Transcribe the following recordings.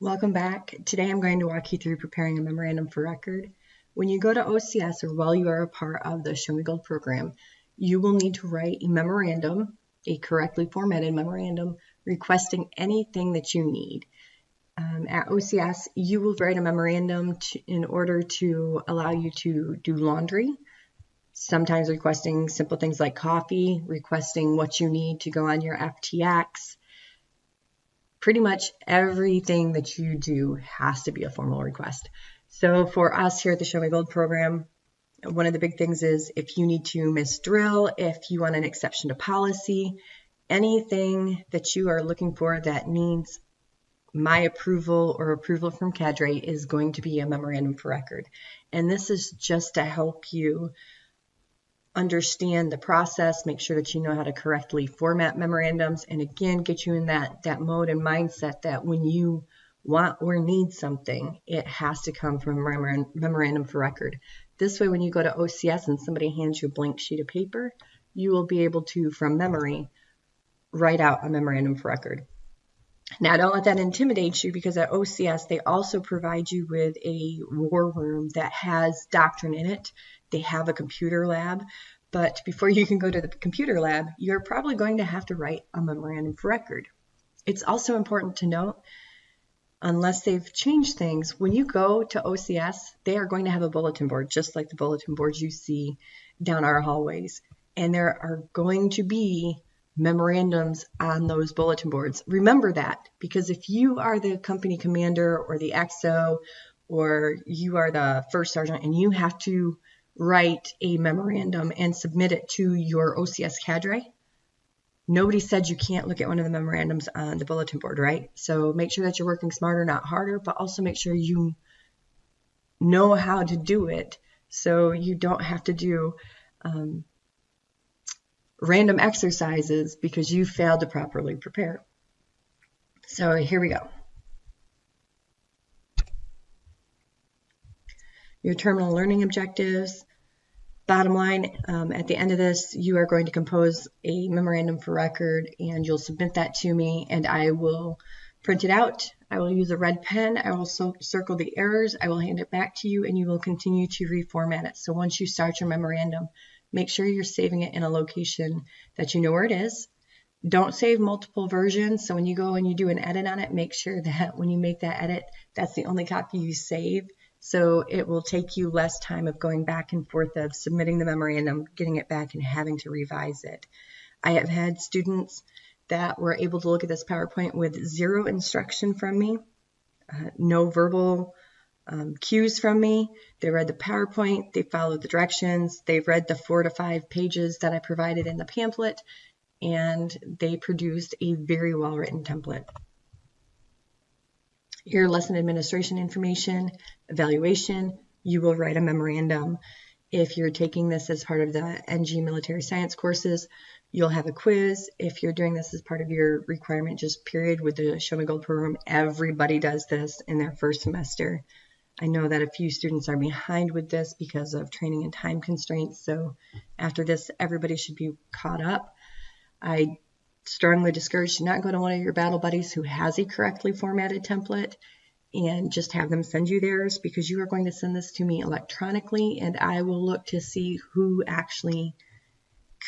Welcome back. Today I'm going to walk you through preparing a memorandum for record. When you go to OCS or while you are a part of the Show Me Gold program, you will need to write a memorandum, a correctly formatted memorandum, requesting anything that you need. At OCS, you will write a memorandum in order to allow you to do laundry, sometimes requesting simple things like coffee, requesting what you need to go on your FTX. Pretty much everything that you do has to be a formal request. So for us here at the Show Me Gold program, one of the big things is if you need to miss drill, if you want an exception to policy, anything that you are looking for that needs my approval or approval from cadre is going to be a memorandum for record. And this is just to help you understand the process, make sure that you know how to correctly format memorandums, and again, get you in that mode and mindset that when you want or need something, it has to come from a memorandum for record. This way, when you go to OCS and somebody hands you a blank sheet of paper, you will be able to, from memory, write out a memorandum for record. Now, don't let that intimidate you, because at OCS, they also provide you with a war room that has doctrine in it. They have a computer lab, but before you can go to the computer lab, you're probably going to have to write a memorandum for record. It's also important to note, unless they've changed things, when you go to OCS, they are going to have a bulletin board, just like the bulletin boards you see down our hallways. And there are going to be memorandums on those bulletin boards. Remember that, because if you are the company commander or the XO, or you are the first sergeant and you have to write a memorandum and submit it to your OCS cadre, nobody said you can't look at one of the memorandums on the bulletin board, right? So make sure that you're working smarter, not harder, but also make sure you know how to do it so you don't have to do random exercises because you failed to properly prepare. So here we go. Your terminal learning objectives. Bottom line, at the end of this, you are going to compose a memorandum for record and you'll submit that to me and I will print it out. I will use a red pen. I will circle the errors. I will hand it back to you and you will continue to reformat it. So once you start your memorandum, make sure you're saving it in a location that you know where it is. Don't save multiple versions. So when you go and you do an edit on it, make sure that when you make that edit, that's the only copy you save. So it will take you less time of going back and forth of submitting the memorandum, getting it back, and having to revise it. I have had students that were able to look at this PowerPoint with zero instruction from me, no verbal cues from me. They read the PowerPoint, they followed the directions, they read the 4 to 5 pages that I provided in the pamphlet, and they produced a very well-written template. Your lesson administration information, evaluation, you will write a memorandum. If you're taking this as part of the NG military science courses, you'll have a quiz. If you're doing this as part of your requirement just period with the Show Me Gold program, everybody does this in their first semester. I know that a few students are behind with this because of training and time constraints. So after this, everybody should be caught up. I strongly discourage you not go to one of your battle buddies who has a correctly formatted template and just have them send you theirs, because you are going to send this to me electronically and I will look to see who actually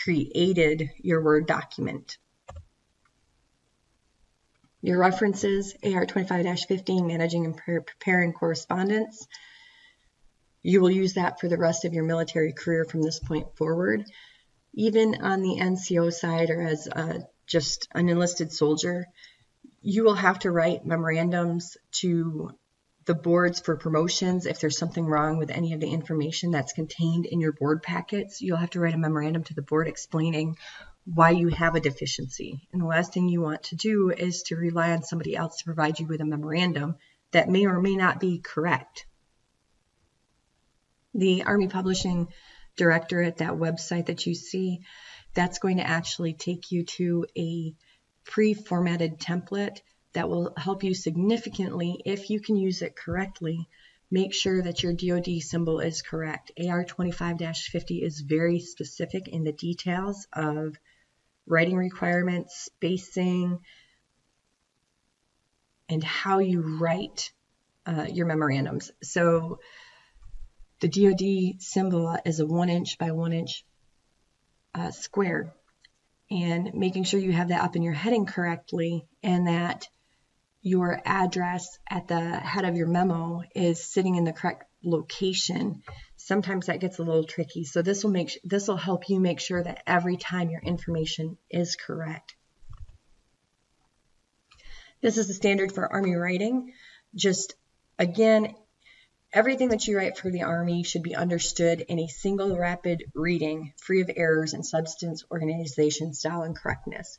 created your Word document. Your references, AR 25-15, managing and preparing correspondence. You will use that for the rest of your military career from this point forward. Even on the NCO side or as just an enlisted soldier, you will have to write memorandums to the boards for promotions. If there's something wrong with any of the information that's contained in your board packets, you'll have to write a memorandum to the board explaining why you have a deficiency. And the last thing you want to do is to rely on somebody else to provide you with a memorandum that may or may not be correct. The Army Publishing Directorate, that website that you see, that's going to actually take you to a pre-formatted template that will help you significantly if you can use it correctly. Make sure that your DoD symbol is correct. AR 25-50 is very specific in the details of writing requirements, spacing, and how you write your memorandums. So the DoD symbol is a 1-inch by 1-inch square, and making sure you have that up in your heading correctly and that your address at the head of your memo is sitting in the correct location. Sometimes that gets a little tricky. So this will help you make sure that every time your information is correct. This is the standard for Army writing. Just again, everything that you write for the Army should be understood in a single rapid reading, free of errors in substance, organization, style, and correctness.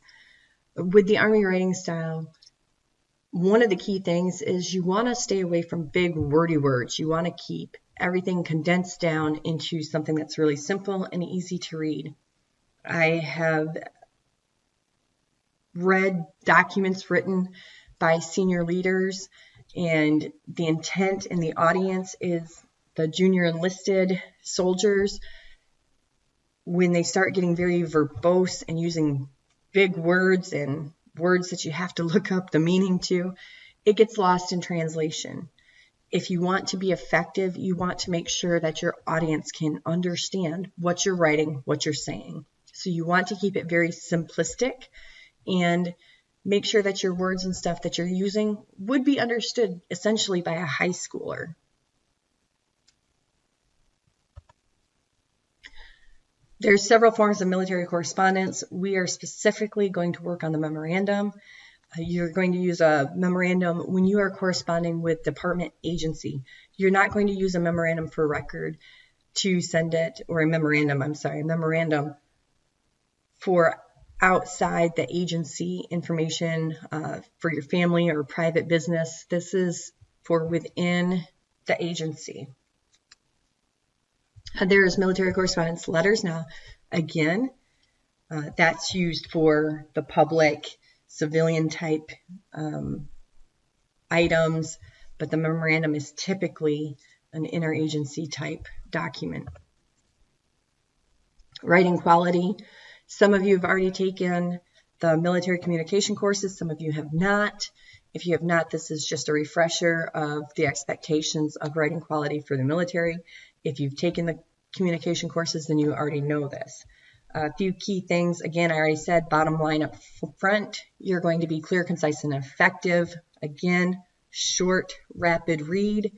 With the Army writing style, one of the key things is you want to stay away from big wordy words. You want to keep everything condensed down into something that's really simple and easy to read. I have read documents written by senior leaders, and the intent in the audience is the junior enlisted soldiers. When they start getting very verbose and using big words and words that you have to look up the meaning to, it gets lost in translation. If you want to be effective, you want to make sure that your audience can understand what you're writing, what you're saying. So you want to keep it very simplistic and make sure that your words and stuff that you're using would be understood essentially by a high schooler. There's several forms of military correspondence. We are specifically going to work on the memorandum. You're going to use a memorandum when you are corresponding with department agency. You're not going to use a memorandum for record to send it, or a memorandum for outside the agency information for your family or private business. This is for within the agency. There's military correspondence letters. Now, again, that's used for the public, civilian type items, but the memorandum is typically an interagency type document. Writing quality. Some of you have already taken the military communication courses. Some of you have not. If you have not, this is just a refresher of the expectations of writing quality for the military. If you've taken the communication courses, then you already know this. A few key things. Again, I already said bottom line up front. You're going to be clear, concise, and effective. Again, short, rapid read.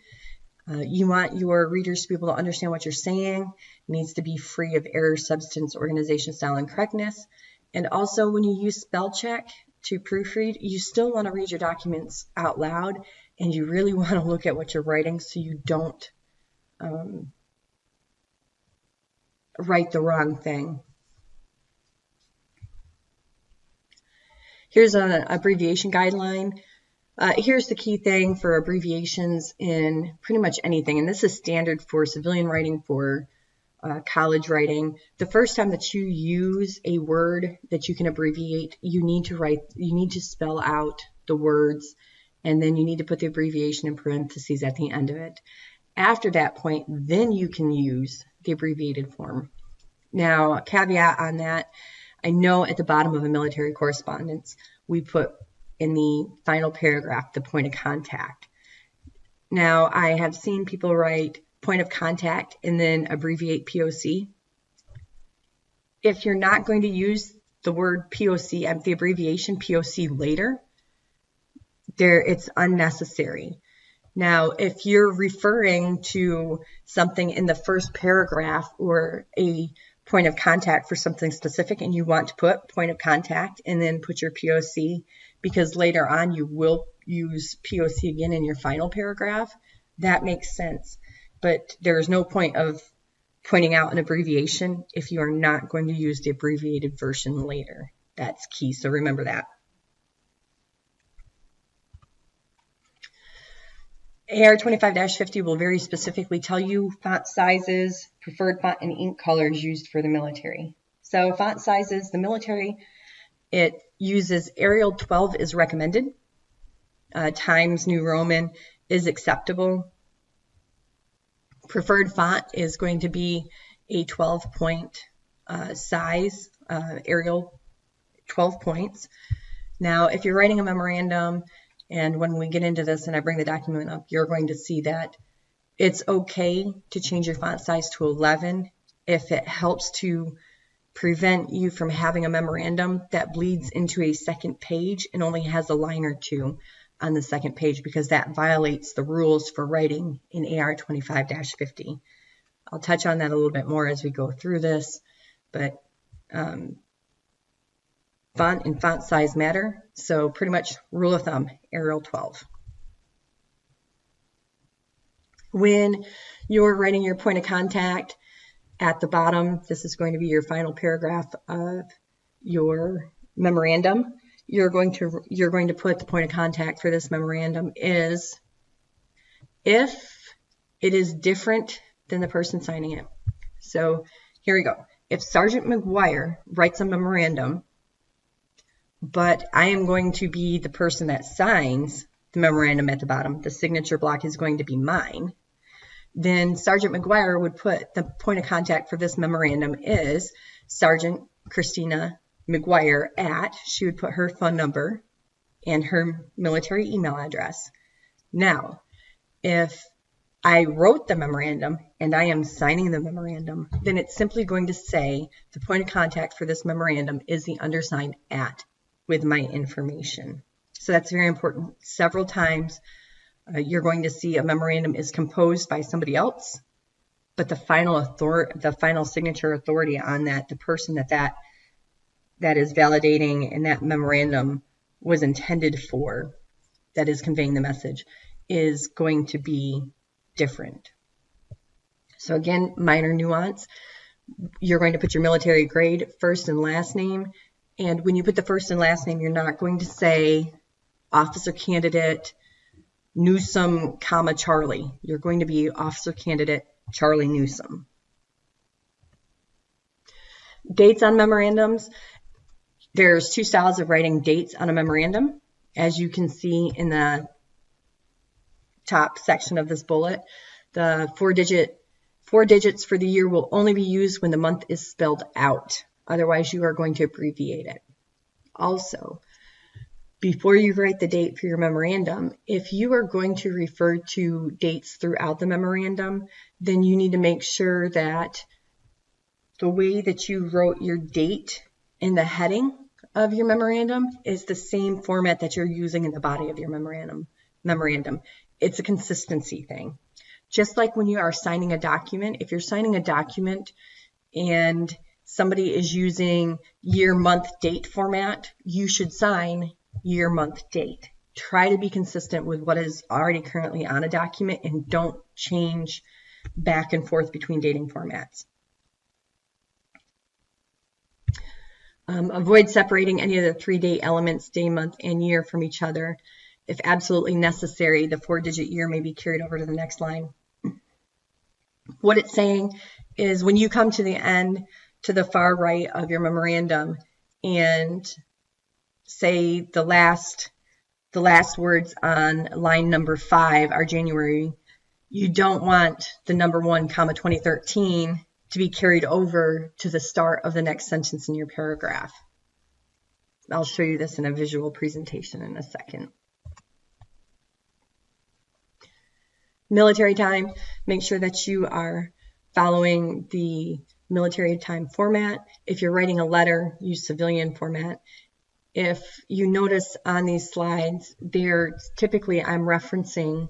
You want your readers to be able to understand what you're saying. It needs to be free of error, substance, organization, style, and correctness. And also, when you use spell check to proofread, you still want to read your documents out loud, and you really want to look at what you're writing so you don't write the wrong thing. Here's an abbreviation guideline. Here's the key thing for abbreviations in pretty much anything, and this is standard for civilian writing, for college writing. The first time that you use a word that you can abbreviate, you need to spell out the words, and then you need to put the abbreviation in parentheses at the end of it. After that point, then you can use the abbreviated form. Now, a caveat on that, I know at the bottom of a military correspondence, we put in the final paragraph the point of contact. Now, I have seen people write point of contact and then abbreviate POC. If you're not going to use the word POC and the abbreviation POC later, it's unnecessary. Now, if you're referring to something in the first paragraph or a point of contact for something specific and you want to put point of contact and then put your POC, because later on you will use POC again in your final paragraph, that makes sense. But there is no point of pointing out an abbreviation if you are not going to use the abbreviated version later. That's key, so remember that. AR 25-50 will very specifically tell you font sizes, preferred font, and ink colors used for the military. So font sizes, the military, it uses Arial 12 is recommended. Times New Roman is acceptable. Preferred font is going to be a 12-point size, Arial 12 points. Now, if you're writing a memorandum And when we get into this and I bring the document up, you're going to see that it's okay to change your font size to 11 if it helps to prevent you from having a memorandum that bleeds into a second page and only has a line or two on the second page, because that violates the rules for writing in AR 25-50. I'll touch on that a little bit more as we go through this, but font and font size matter. So pretty much rule of thumb, Arial 12. When you're writing your point of contact at the bottom, this is going to be your final paragraph of your memorandum. You're going to put the point of contact for this memorandum is if it is different than the person signing it. So here we go. If Sergeant McGuire writes a memorandum, but I am going to be the person that signs the memorandum at the bottom, the signature block is going to be mine, then Sergeant McGuire would put the point of contact for this memorandum is Sergeant Christina McGuire at, she would put her phone number and her military email address. Now, if I wrote the memorandum and I am signing the memorandum, then it's simply going to say the point of contact for this memorandum is the undersigned at with my information. So that's very important. Several times you're going to see a memorandum is composed by somebody else, but the final signature authority on that, the person that is validating and that memorandum was intended for, that is conveying the message, is going to be different. So again, minor nuance. You're going to put your military grade, first and last name, and when you put the first and last name, you're not going to say officer candidate Newsom, Charlie. You're going to be officer candidate Charlie Newsom. Dates on memorandums. There's two styles of writing dates on a memorandum. As you can see in the top section of this bullet, the four digits for the year will only be used when the month is spelled out. Otherwise, you are going to abbreviate it. Also, before you write the date for your memorandum, if you are going to refer to dates throughout the memorandum, then you need to make sure that the way that you wrote your date in the heading of your memorandum is the same format that you're using in the body of your memorandum. It's a consistency thing. Just like when you are signing a document, if you're signing a document and somebody is using year, month, date format, you should sign year, month, date. Try to be consistent with what is already currently on a document and don't change back and forth between dating formats. Avoid separating any of the 3-day elements, day, month, and year from each other. If absolutely necessary, the 4-digit year may be carried over to the next line. What it's saying is when you come to the end, to the far right of your memorandum, and say the last words on line number 5 are January, you don't want the number 1, 2013 to be carried over to the start of the next sentence in your paragraph. I'll show you this in a visual presentation in a second. Military time, make sure that you are following the military time format. If you're writing a letter, use civilian format. If you notice on these slides, typically I'm referencing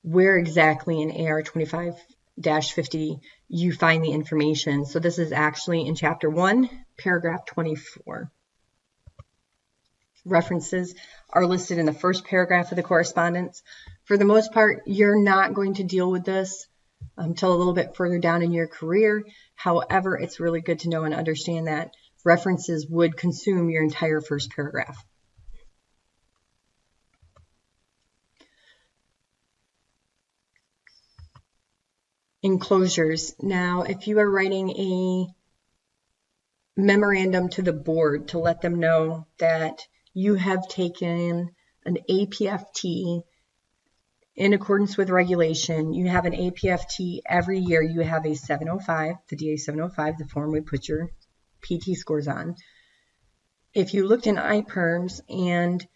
where exactly in AR 25-50 you find the information. So this is actually in Chapter 1, Paragraph 24. References are listed in the first paragraph of the correspondence. For the most part, you're not going to deal with this until a little bit further down in your career. However, it's really good to know and understand that references would consume your entire first paragraph. Enclosures. Now, if you are writing a memorandum to the board to let them know that you have taken an APFT in accordance with regulation, you have an APFT every year, you have a 705, the DA 705, the form we put your PT scores on. If you looked in iPerms and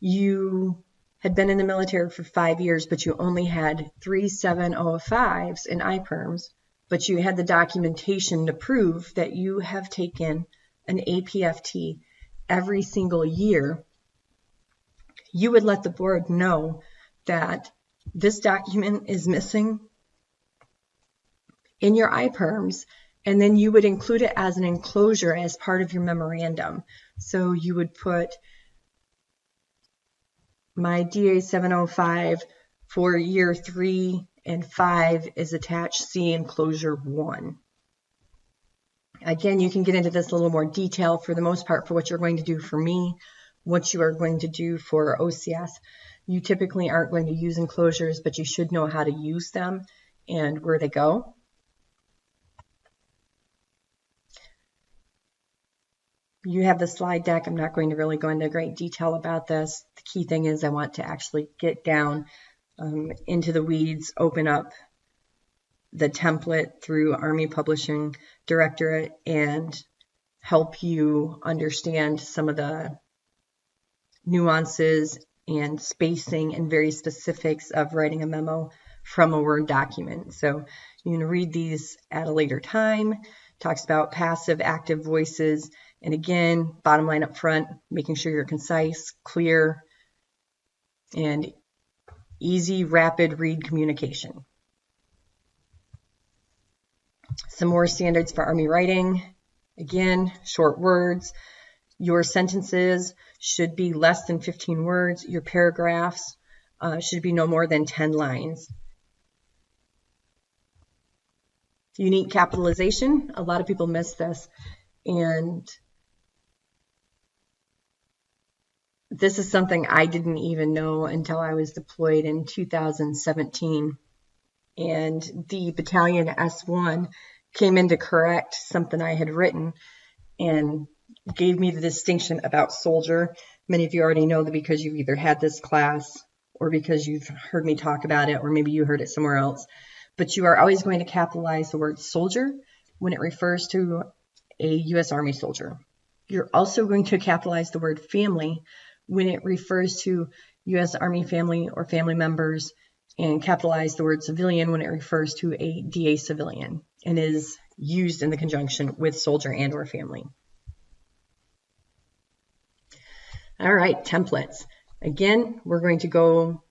you had been in the military for 5 years, but you only had 3 705s in I-PERMs, but you had the documentation to prove that you have taken an APFT every single year, you would let the board know that this document is missing in your I-PERMs, and then you would include it as an enclosure as part of your memorandum. So you would put my DA 705 for year 3 and 5 is attached, see enclosure 1. Again, you can get into this a little more detail for the most part for what you're going to do for me, what you are going to do for OCS. You typically aren't going to use enclosures, but you should know how to use them and where they go. You have the slide deck. I'm not going to really go into great detail about this. The key thing is I want to actually get down into the weeds, open up the template through Army Publishing Directorate and help you understand some of the nuances and spacing and very specifics of writing a memo from a Word document. So you can read these at a later time. Talks about passive, active voices. And again, bottom line up front, making sure you're concise, clear, and easy, rapid read communication. Some more standards for Army writing. Again, short words. Your sentences should be less than 15 words. Your paragraphs should be no more than 10 lines. Unique capitalization. A lot of people miss this. And this is something I didn't even know until I was deployed in 2017. And the battalion S1 came in to correct something I had written and gave me the distinction about soldier. Many of you already know that because you've either had this class or because you've heard me talk about it, or maybe you heard it somewhere else. But you are always going to capitalize the word soldier when it refers to a U.S. Army soldier. You're also going to capitalize the word family when it refers to U.S. Army family or family members, and capitalize the word civilian when it refers to a DA civilian and is used in the conjunction with soldier and or family. All right, templates. Again, we're going to go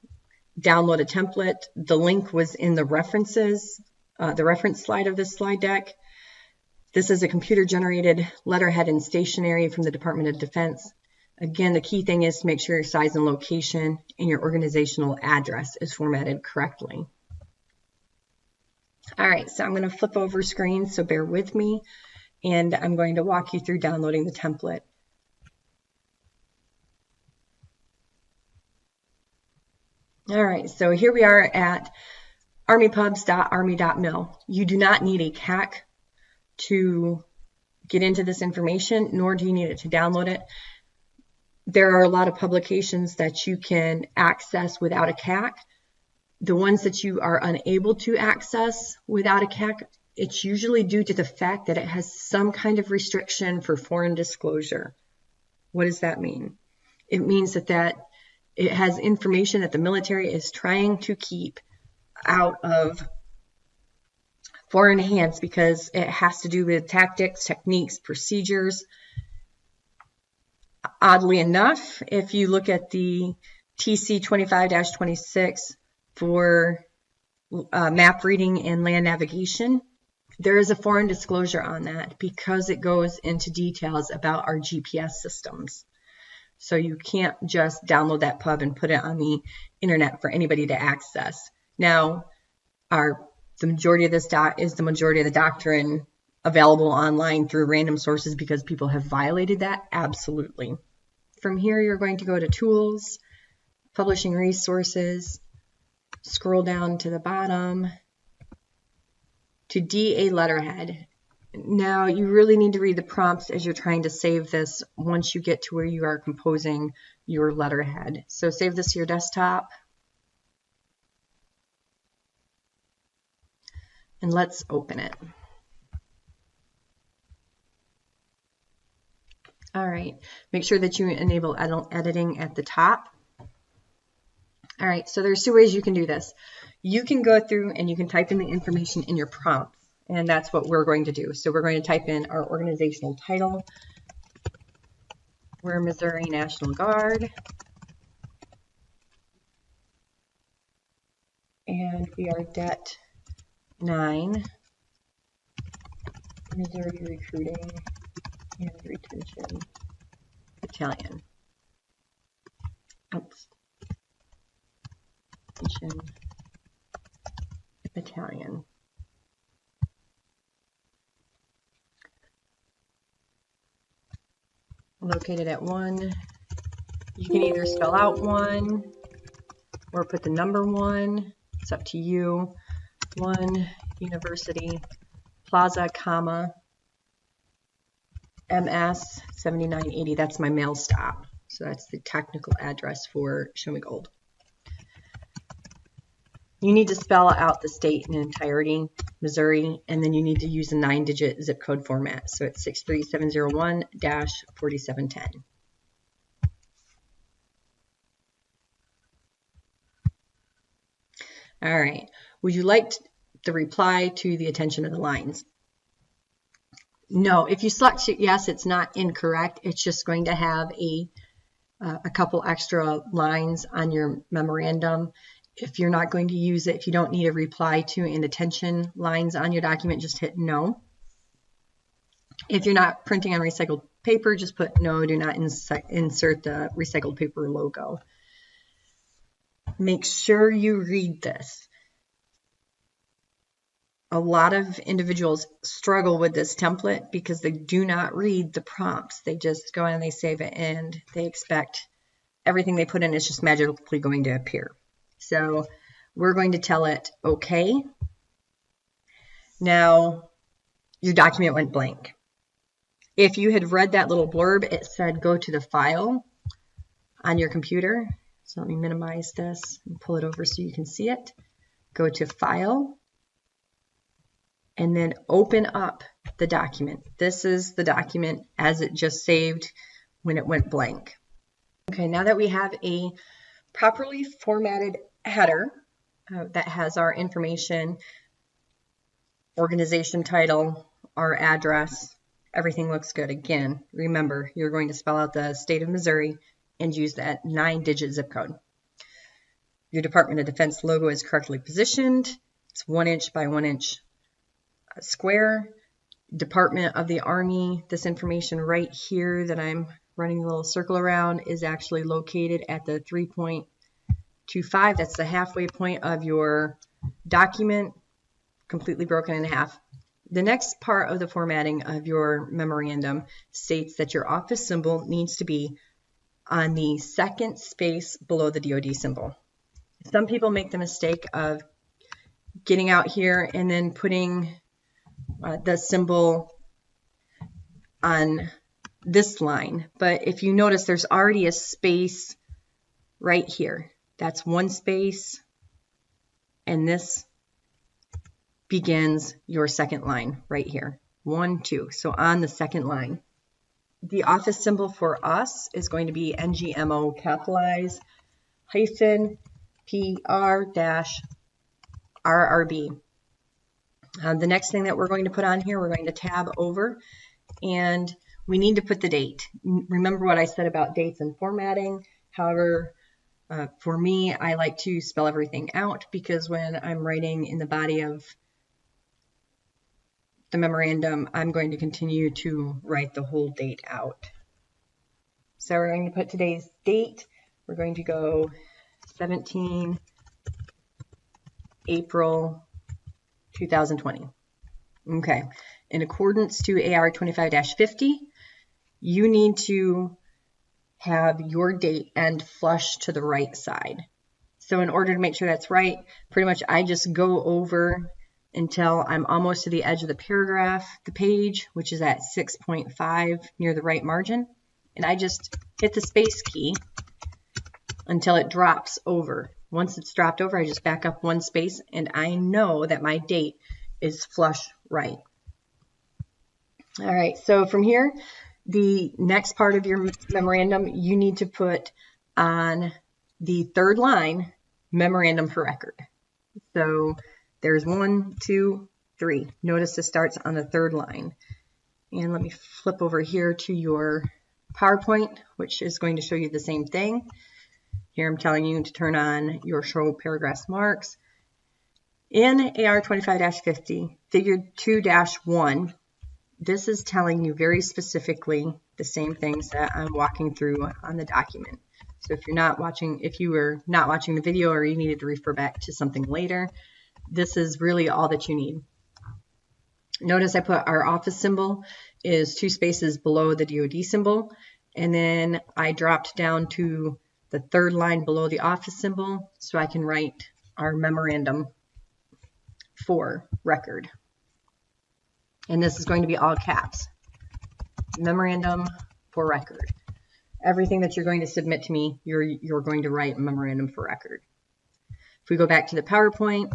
download a template. The link was in the references, the reference slide of this slide deck. This is a computer-generated letterhead and stationery from the Department of Defense. Again, the key thing is to make sure your size and location and your organizational address is formatted correctly. All right, so I'm going to flip over screens, so bear with me, and I'm going to walk you through downloading the template. All right, so here we are at armypubs.army.mil. You do not need a CAC to get into this information, nor do you need it to download it. There are a lot of publications that you can access without a CAC. The ones that you are unable to access without a CAC, it's usually due to the fact that it has some kind of restriction for foreign disclosure. What does that mean? It means that it has information that the military is trying to keep out of foreign hands because it has to do with tactics, techniques, procedures. Oddly enough, if you look at the TC 25-26 for map reading and land navigation, there is a foreign disclosure on that because it goes into details about our GPS systems. So you can't just download that pub and put it on the internet for anybody to access. Now, the majority of this is the majority of the doctrine available online through random sources because people have violated that? Absolutely. From here, you're going to go to Tools, Publishing Resources, scroll down to the bottom to DA Letterhead. Now, you really need to read the prompts as you're trying to save this once you get to where you are composing your letterhead. So save this to your desktop. And let's open it. All right, make sure that you enable editing at the top. All right, so there's two ways you can do this. You can go through and you can type in the information in your prompts, and that's what we're going to do. So we're going to type in our organizational title. We're Missouri National Guard. And we are Det 9, Missouri Recruiting and Retention Battalion. Oops. Retention Battalion. Located at 1. You can either spell out 1 or put the number 1. It's up to you. 1 University Plaza, comma, MS 7980. That's my mail stop. So that's the technical address for Show Me Gold. You need to spell out the state in entirety, Missouri, and then you need to use a 9-digit zip code format. So it's 63701-4710. All right. Would you like the reply to the attention of the lines? No. If you select yes, it's not incorrect. It's just going to have a couple extra lines on your memorandum. If you're not going to use it, if you don't need a reply to and attention lines on your document, just hit no. If you're not printing on recycled paper, just put no, do not insert the recycled paper logo. Make sure you read this. A lot of individuals struggle with this template because they do not read the prompts. They just go in and they save it and they expect everything they put in is just magically going to appear. So we're going to tell it, okay. Now your document went blank. If you had read that little blurb, it said go to the file on your computer. So let me minimize this and pull it over so you can see it. Go to File, and then open up the document. This is the document as it just saved when it went blank. Okay, now that we have a properly formatted header that has our information, organization title, our address, everything looks good. Again, remember, you're going to spell out the state of Missouri and use that 9-digit zip code. Your Department of Defense logo is correctly positioned. It's 1 inch by 1 inch square. Department of the Army, this information right here that I'm running a little circle around is actually located at the 3.25. That's the halfway point of your document, completely broken in half. The next part of the formatting of your memorandum states that your office symbol needs to be on the second space below the DoD symbol. Some people make the mistake of getting out here and then putting the symbol on this line. But if you notice, there's already a space right here. That's one space, and this begins your second line right here. 1, 2. So on the second line. The office symbol for us is going to be NGMO capitalize hyphen PR-RRB. The next thing that we're going to put on here, we're going to tab over, and we need to put the date. Remember what I said about dates and formatting. However, for me, I like to spell everything out because when I'm writing in the body of the memorandum, I'm going to continue to write the whole date out. So we're going to put today's date. We're going to go 17 April 2020. Okay. In accordance to AR 25-50, you need to have your date end flush to the right side. So in order to make sure that's right, pretty much I just go over until I'm almost to the edge of the paragraph, the page, which is at 6.5 near the right margin. And I just hit the space key until it drops over. Once it's dropped over, I just back up one space and I know that my date is flush right. All right, so from here, the next part of your memorandum, you need to put on the third line memorandum for record. So there's 1, 2, 3. Notice this starts on the third line. And let me flip over here to your PowerPoint, which is going to show you the same thing. Here I'm telling you to turn on your show paragraphs marks. In AR 25-50, figure 2-1, this is telling you very specifically the same things that I'm walking through on the document. So if you were not watching the video or you needed to refer back to something later, this is really all that you need. Notice I put our office symbol is 2 spaces below the DoD symbol, and then I dropped down to the third line below the office symbol so I can write our memorandum for record. And this is going to be all caps. Memorandum for record. Everything that you're going to submit to me, you're going to write memorandum for record. If we go back to the PowerPoint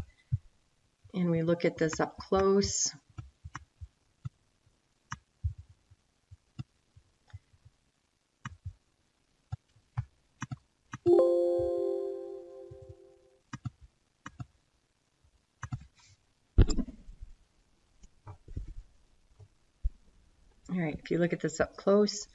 and we look at this up close, all right, if you look at this up close,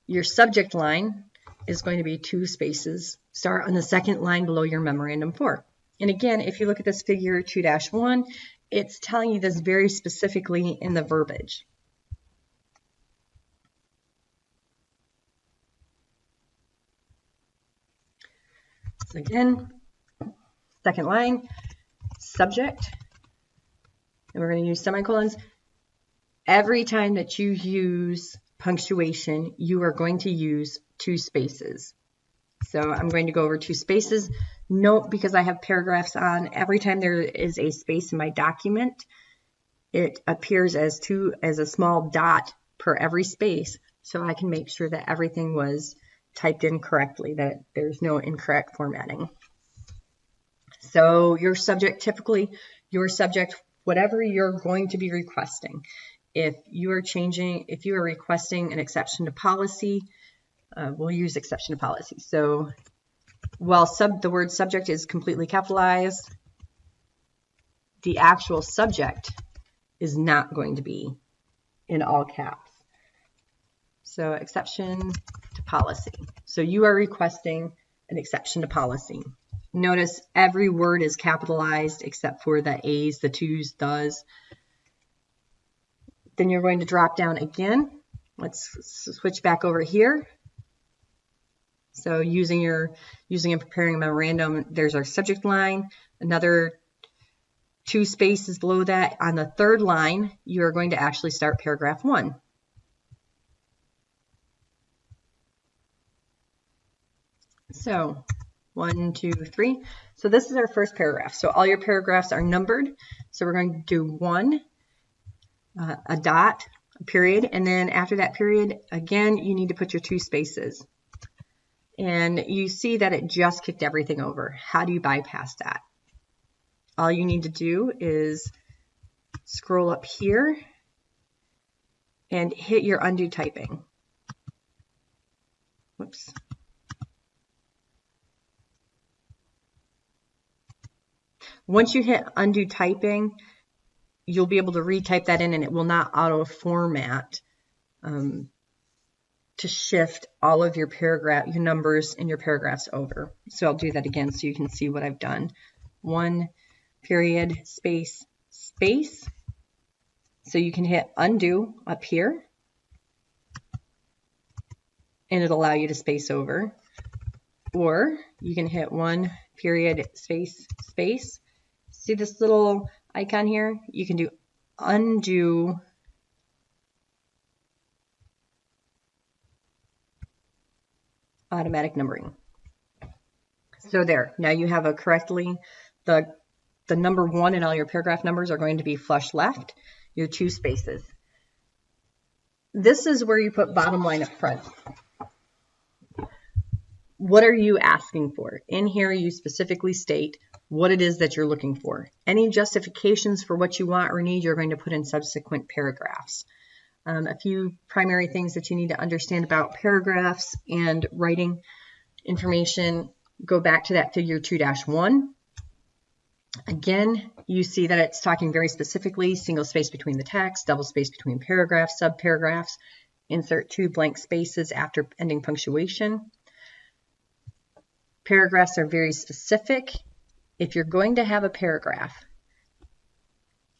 your subject line is going to be 2 spaces. Start on the second line below your memorandum for. And again, if you look at this figure 2-1, it's telling you this very specifically in the verbiage. So again, second line, subject, and we're going to use semicolons. Every time that you use punctuation, you are going to use 2 spaces. So I'm going to go over 2 spaces. Note, because I have paragraphs on, every time there is a space in my document, it appears as a small dot per every space, so I can make sure that everything was typed in correctly, that there's no incorrect formatting. So your subject, typically your subject, whatever you're going to be requesting. If you are requesting an exception to policy, we'll use exception to policy. So while the word subject is completely capitalized, the actual subject is not going to be in all caps. So exception to policy. So you are requesting an exception to policy. Notice every word is capitalized except for the A's, the to's, does. Then you're going to drop down again. Let's switch back over here. So using and preparing a memorandum, there's our subject line, another 2 spaces below that. On the third line, you're going to actually start paragraph 1. So 1, 2, 3. So this is our first paragraph. So all your paragraphs are numbered. So we're going to do 1, a dot, a period, and then after that period, again, you need to put your 2 spaces. And you see that it just kicked everything over. How do you bypass that? All you need to do is scroll up here and hit your undo typing. Whoops. Once you hit undo typing, you'll be able to retype that in and it will not auto format to shift all of your numbers and your paragraphs over. So I'll do that again so you can see what I've done. 1 period, space, space. So you can hit undo up here and it'll allow you to space over. Or you can hit 1 period, space, space. See this little icon here? You can do undo automatic numbering. So there, now you have the number 1 in all your paragraph numbers are going to be flush left, your 2 spaces. This is where you put bottom line up front. What are you asking for? In here, you specifically state what it is that you're looking for. Any justifications for what you want or need, you're going to put in subsequent paragraphs. A few primary things that you need to understand about paragraphs and writing information go back to that figure 2-1. Again, you see that it's talking very specifically, single space between the text, double space between paragraphs, subparagraphs, insert 2 blank spaces after ending punctuation. Paragraphs are very specific. If you're going to have a paragraph,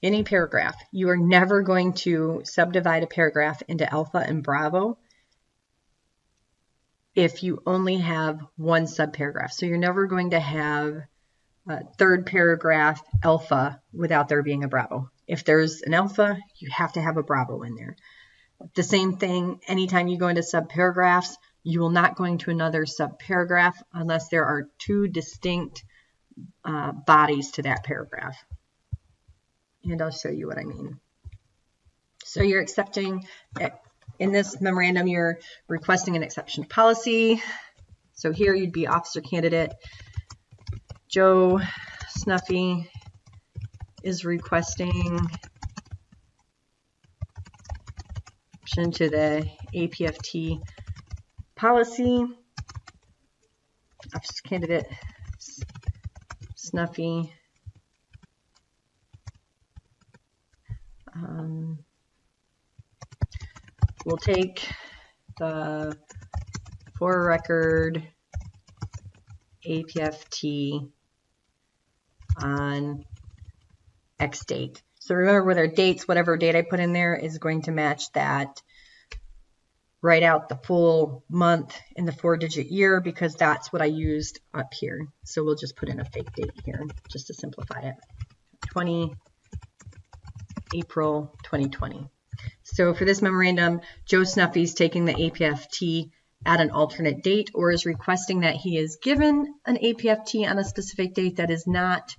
any paragraph, you are never going to subdivide a paragraph into alpha and bravo if you only have one subparagraph. So you're never going to have a third paragraph alpha without there being a bravo. If there's an alpha, you have to have a bravo in there. The same thing, anytime you go into subparagraphs, you will not go into another subparagraph unless there are 2 distinct bodies to that paragraph. And I'll show you what I mean. So you're accepting, in this memorandum, you're requesting an exception to policy. So here you'd be officer candidate Joe Snuffy is requesting exception to the APFT policy. Officer candidate Snuffy will take the for record APFT on X date. So remember with our dates, whatever date I put in there is going to match that. Write out the full month in the 4-digit year because that's what I used up here. So we'll just put in a fake date here just to simplify it. 20 April 2020. So for this memorandum, Joe Snuffy is taking the APFT at an alternate date or is requesting that he is given an APFT on a specific date that is not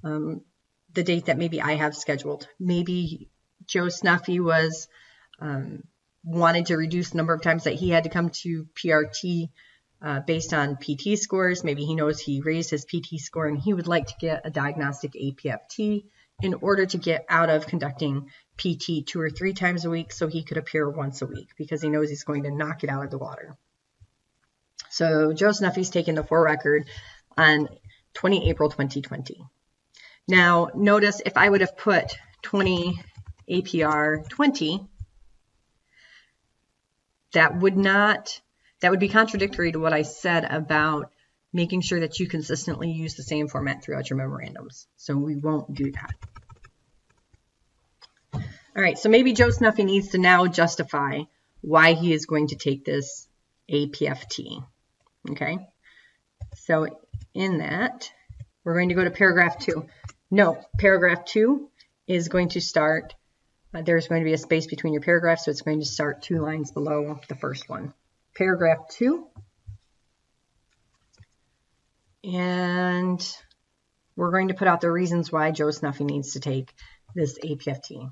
the date that maybe I have scheduled. Maybe Joe Snuffy was wanted to reduce the number of times that he had to come to PRT based on PT scores. Maybe he knows he raised his PT score and he would like to get a diagnostic APFT in order to get out of conducting PT 2 or 3 times a week so he could appear once a week because he knows he's going to knock it out of the water. So Joe Snuffy's taken the for record on 20 April 2020. Now notice if I would have put 20 APR 20, that would be contradictory to what I said about making sure that you consistently use the same format throughout your memorandums. So we won't do that. All right, so maybe Joe Snuffy needs to now justify why he is going to take this APFT. Okay, so in that, we're going to go to paragraph 2. No, paragraph 2 is going to start, there's going to be a space between your paragraphs, so it's going to start 2 lines below the first one. Paragraph 2. And we're going to put out the reasons why Joe Snuffy needs to take this APFT.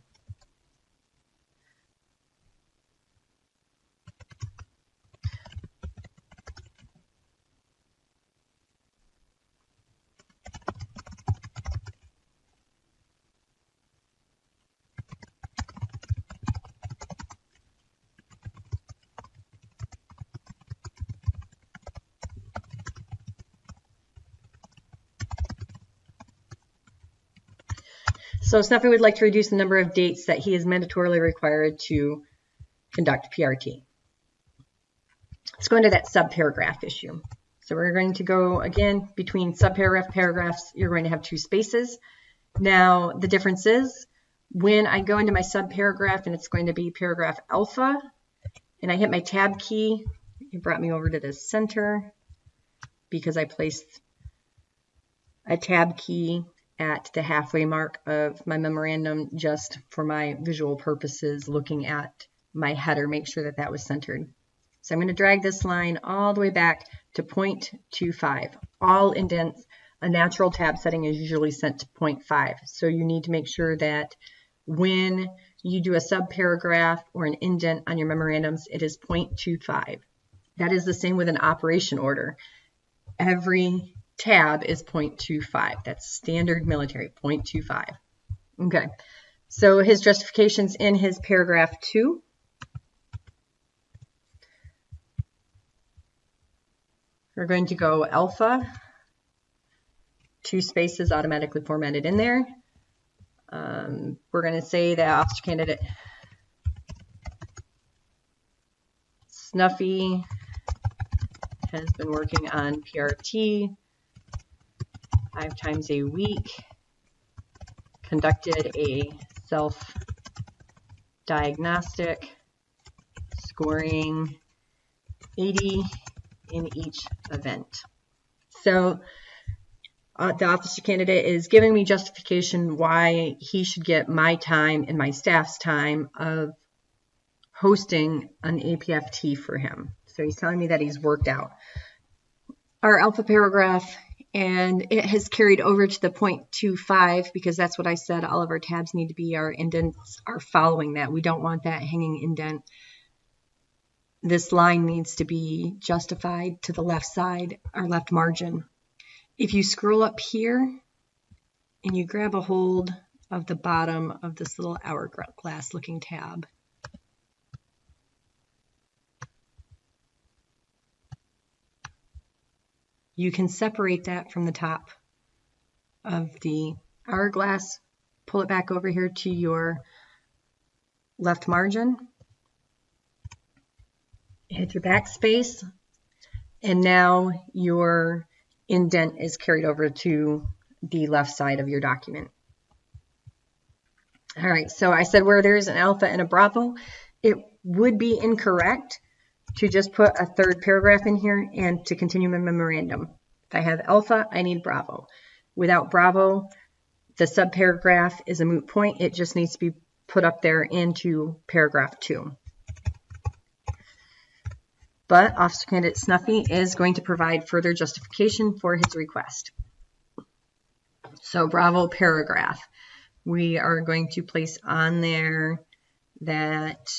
So Snuffy would like to reduce the number of dates that he is mandatorily required to conduct PRT. Let's go into that subparagraph issue. So we're going to go again between subparagraph paragraphs. You're going to have 2 spaces. Now the difference is when I go into my subparagraph and it's going to be paragraph alpha and I hit my tab key, it brought me over to the center because I placed a tab key at the halfway mark of my memorandum just for my visual purposes, looking at my header, make sure that that was centered. So I'm going to drag this line all the way back to 0.25. All indents, a natural tab setting is usually set to 0.5. So you need to make sure that when you do a subparagraph or an indent on your memorandums, it is 0.25. That is the same with an operation order. Every tab is 0.25. That's standard military, 0.25. Okay, so his justifications in his paragraph 2. We're going to go alpha, 2 spaces automatically formatted in there. We're going to say that officer candidate Snuffy has been working on PRT 5 times a week, conducted a self-diagnostic, scoring 80 in each event. So the officer candidate is giving me justification why he should get my time and my staff's time of hosting an APFT for him. So he's telling me that he's worked out our alpha paragraph, and it has carried over to the 0.25 because that's what I said all of our tabs need to be. Our indents are following that. We don't want that hanging indent. This line needs to be justified to the left side, our left margin. If you scroll up here and you grab a hold of the bottom of this little hourglass looking tab, you can separate that from the top of the hourglass, pull it back over here to your left margin, hit your backspace, and now your indent is carried over to the left side of your document. All right, so I said where there's an alpha and a bravo, it would be incorrect to just put a third paragraph in here and to continue my memorandum. If I have alpha, I need bravo. Without bravo, the subparagraph is a moot point. It just needs to be put up there into paragraph 2. But Officer Candidate Snuffy is going to provide further justification for his request. So bravo paragraph. We are going to place on there that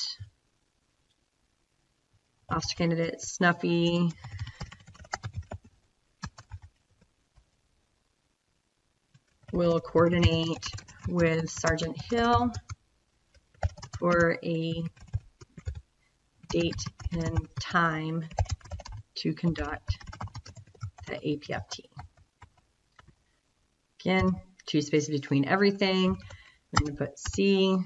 Officer Candidate Snuffy will coordinate with Sergeant Hill for a date and time to conduct the APFT. Again, 2 spaces between everything. I'm going to put C.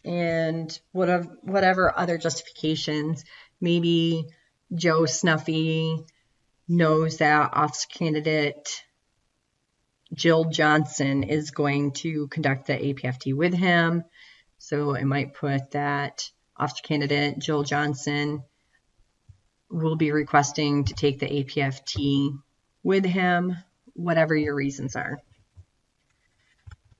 And whatever other justifications, maybe Joe Snuffy knows that Officer Candidate Jill Johnson is going to conduct the APFT with him. So I might put that Officer Candidate Jill Johnson will be requesting to take the APFT with him, whatever your reasons are.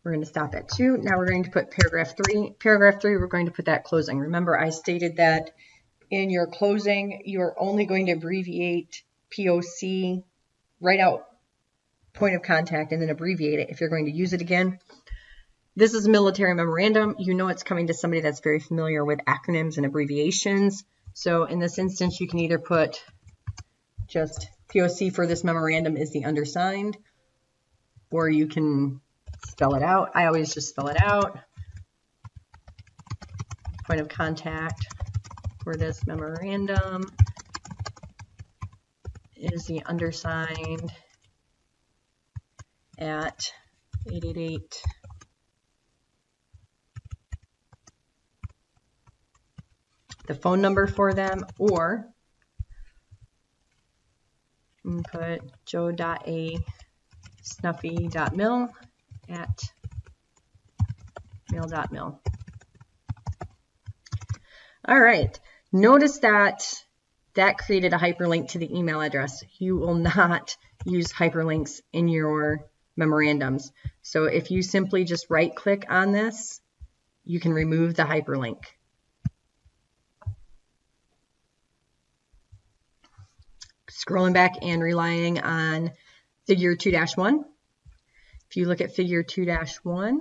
We're going to stop at 2. Now we're going to put paragraph 3. Paragraph 3, we're going to put that closing. Remember, I stated that in your closing, you're only going to abbreviate POC, write out point of contact, and then abbreviate it if you're going to use it again. This is a military memorandum. You know it's coming to somebody that's very familiar with acronyms and abbreviations. So in this instance, you can either put just POC for this memorandum is the undersigned, or you can spell it out. I always just spell it out. Point of contact for this memorandum is the undersigned at 888 the phone number for them, or put joe.a.snuffy.mil at mail.mil. All right, notice that created a hyperlink to the email address. You will not use hyperlinks in your memorandums. So if you simply just right click on this, you can remove the hyperlink. Scrolling back and relying on figure 2-1. If you look at figure 2-1,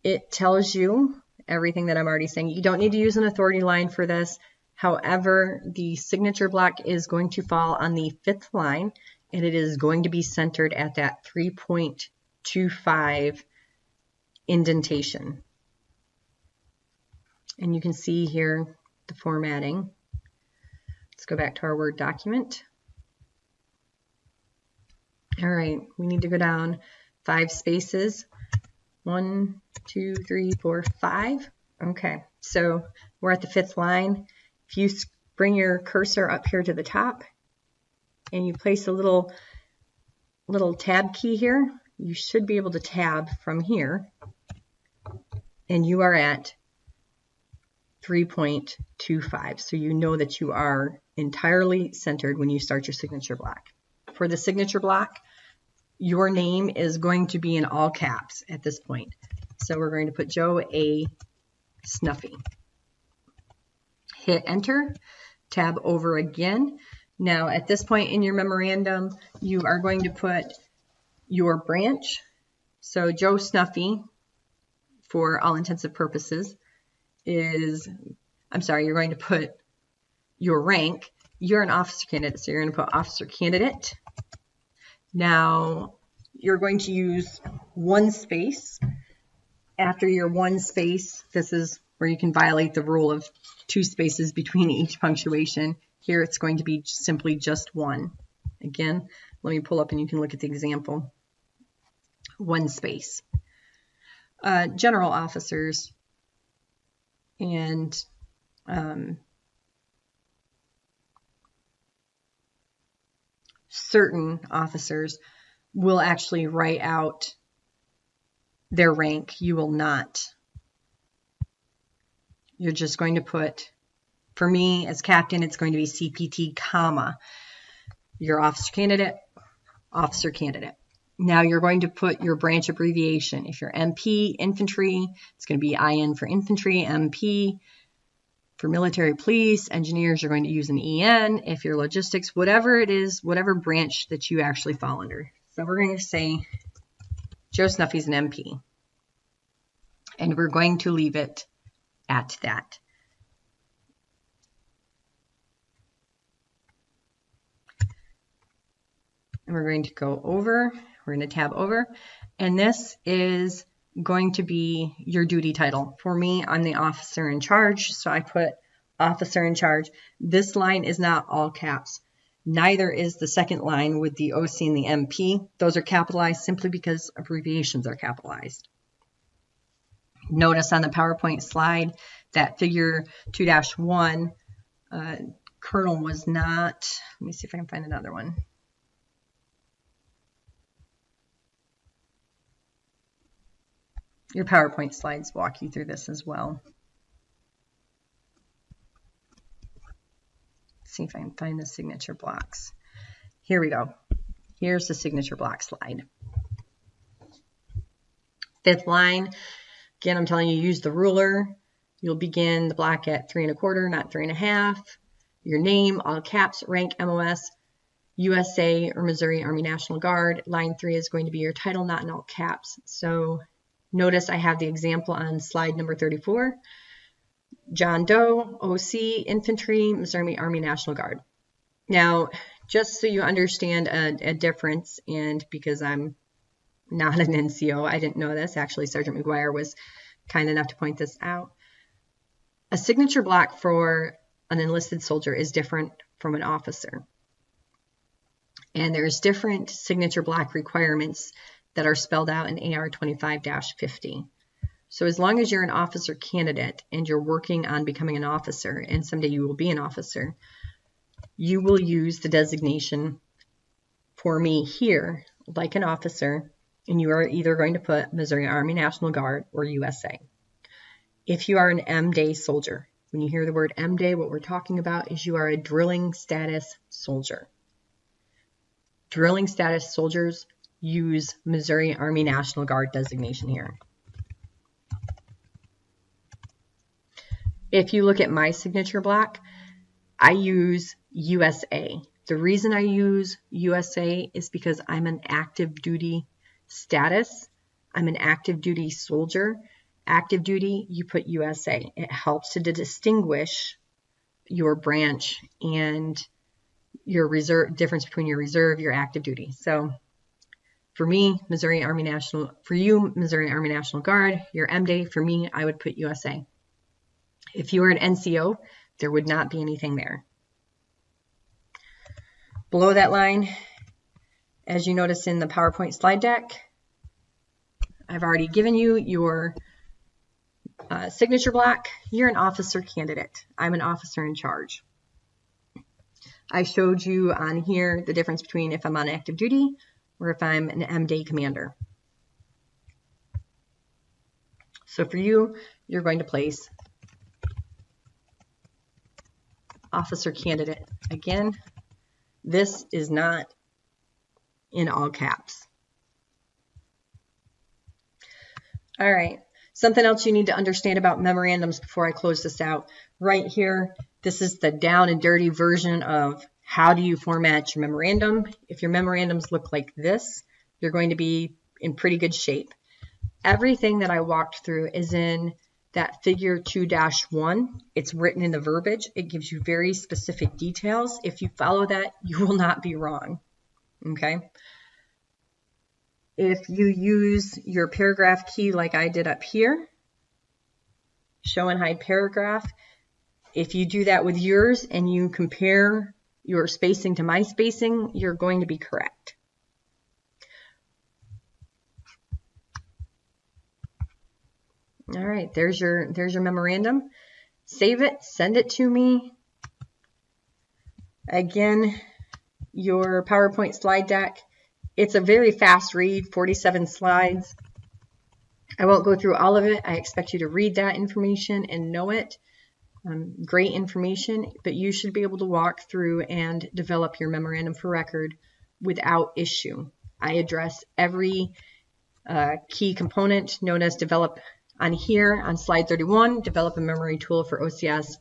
it tells you everything that I'm already saying. You don't need to use an authority line for this. However, the signature block is going to fall on the 5th line, and it is going to be centered at that 3.25 indentation. And you can see here the formatting. Let's go back to our Word document. All right, we need to go down 5 spaces. 1, 2, 3, 4, 5. Okay, so we're at the 5th line. If you bring your cursor up here to the top and you place a little tab key here, you should be able to tab from here, and you are at 3.25. So you know that you are entirely centered when you start your signature block. For the signature block, your name is going to be in all caps at this point. So we're going to put Joe A. Snuffy. Hit enter, tab over again. Now at this point in your memorandum, you are going to put your branch. So Joe Snuffy, for all intensive purposes, you're going to put your rank. You're an officer candidate, so you're going to put officer candidate. Now you're going to use 1 space. After your 1 space, this is where you can violate the rule of 2 spaces between each punctuation. Here it's going to be simply just 1. Again, let me pull up and you can look at the example. 1 space. General officers and certain officers will actually write out their rank. You will not. You're just going to put, for me as captain, it's going to be CPT, comma, your officer candidate, officer candidate. Now you're going to put your branch abbreviation. If you're MP, infantry, it's going to be IN for infantry, MP. For military police, engineers, you're going to use an EN. If you're logistics, whatever it is, whatever branch that you actually fall under. So we're going to say Joe Snuffy's an MP. And we're going to leave it at that. And we're going to go over, we're going to tab over, and this is going to be your duty title. For me, I'm the officer in charge, so I put officer in charge. This line is not all caps. Neither is the second line with the OC and the MP. Those are capitalized simply because abbreviations are capitalized. Notice on the PowerPoint slide that figure 2-1, Colonel was not, let me see if I can find another one. Your PowerPoint slides walk you through this as well. Let's see if I can find the signature blocks. Here we go. Here's the signature block slide. 5th line. Again, I'm telling you, use the ruler. You'll begin the block at 3 1/4, not 3 1/2. Your name, all caps, rank, MOS, USA or Missouri Army National Guard. Line 3 is going to be your title, not in all caps. So notice I have the example on slide number 34. John Doe, OC, Infantry, Missouri Army National Guard. Now, just so you understand a difference, and because I'm not an NCO, I didn't know this. Actually, Sergeant McGuire was kind enough to point this out. A signature block for an enlisted soldier is different from an officer. And there's different signature block requirements that are spelled out in AR 25-50. So as long as you're an officer candidate and you're working on becoming an officer, and someday you will be an officer, you will use the designation for me here, like an officer, and you are either going to put Missouri Army National Guard or USA. If you are an M-Day soldier, when you hear the word M-Day, what we're talking about is you are a drilling status soldier. Drilling status soldiers use Missouri Army National Guard designation here. If you look at my signature block, I use USA. The reason I use USA is because I'm an active duty status. I'm an active duty soldier. Active duty, you put USA. It helps to distinguish your branch and your reserve, difference between your reserve, your active duty. So for me, Missouri Army National, for you, Missouri Army National Guard, your M-Day, for me, I would put USA. If you were an NCO, there would not be anything there. Below that line, as you notice in the PowerPoint slide deck, I've already given you your signature block. You're an officer candidate. I'm an officer in charge. I showed you on here the difference between if I'm on active duty or if I'm an M-Day commander. So for you, you're going to place officer candidate. Again, this is not in all caps. All right, something else you need to understand about memorandums before I close this out. Right here, this is the down and dirty version of how do you format your memorandum. If your memorandums look like this, you're going to be in pretty good shape. Everything that I walked through is in that figure 2-1. It's written in the verbiage. It gives you very specific details. If you follow that, you will not be wrong, okay? If you use your paragraph key like I did up here, show and hide paragraph, if you do that with yours and you compare your spacing to my spacing, you're going to be correct. All right, there's your memorandum. Save it, send it to me. Again, your PowerPoint slide deck. It's a very fast read, 47 slides. I won't go through all of it. I expect you to read that information and know it. Great information, but you should be able to walk through and develop your memorandum for record without issue. I address every key component known as develop on here on slide 31, develop a memory tool for OCS.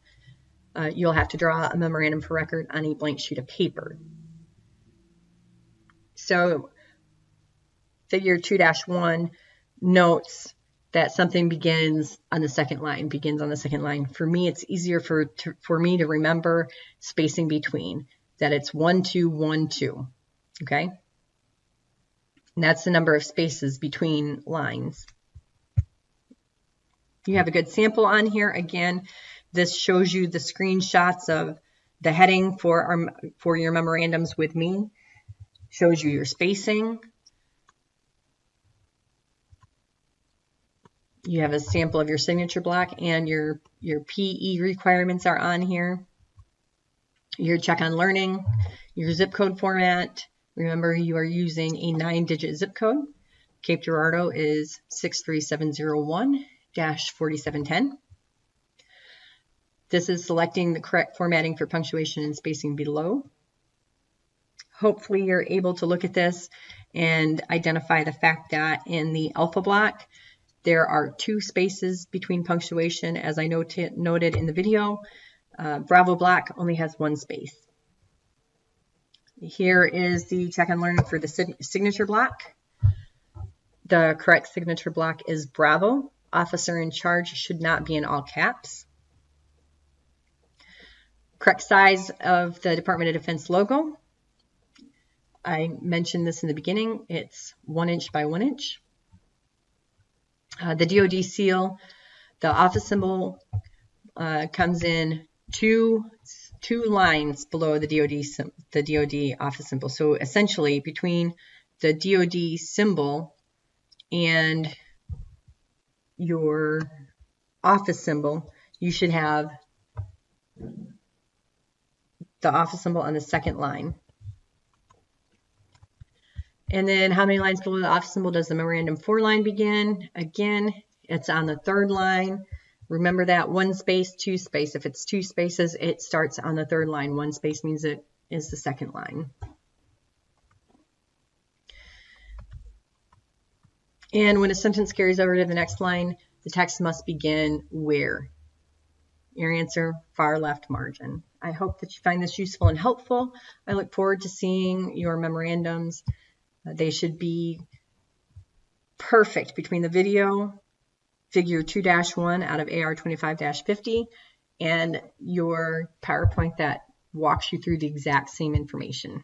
You'll have to draw a memorandum for record on a blank sheet of paper. So figure 2-1 notes that something begins on the second line, For me, it's easier for me to remember spacing between, that it's 1, 2, 1, 2, okay? And that's the number of spaces between lines. You have a good sample on here. Again, this shows you the screenshots of the heading for your memorandums with me. Shows you your spacing. You have a sample of your signature block, and your PE requirements are on here. Your check on learning, your zip code format. Remember, you are using a 9-digit zip code. Cape Girardeau is 63701-4710. This is selecting the correct formatting for punctuation and spacing below. Hopefully you're able to look at this and identify the fact that in the alpha block, there are 2 spaces between punctuation, as I noted in the video. Bravo block only has 1 space. Here is the check on learning for the signature block. The correct signature block is Bravo. Officer in charge should not be in all caps. Correct size of the Department of Defense logo. I mentioned this in the beginning. It's 1 inch by 1 inch. The DoD seal, the office symbol comes in two lines below the DoD office symbol. So essentially, between the DoD symbol and your office symbol, you should have the office symbol on the second line. And then how many lines below the office symbol does the memorandum 4 line begin? Again, it's on the 3rd line. Remember that 1 space, 2 space. If it's 2 spaces, it starts on the 3rd line. 1 space means it is the 2nd line. And when a sentence carries over to the next line, the text must begin where? Your answer, far left margin. I hope that you find this useful and helpful. I look forward to seeing your memorandums. They should be perfect between the video, figure 2-1 out of AR 25-50, and your PowerPoint that walks you through the exact same information.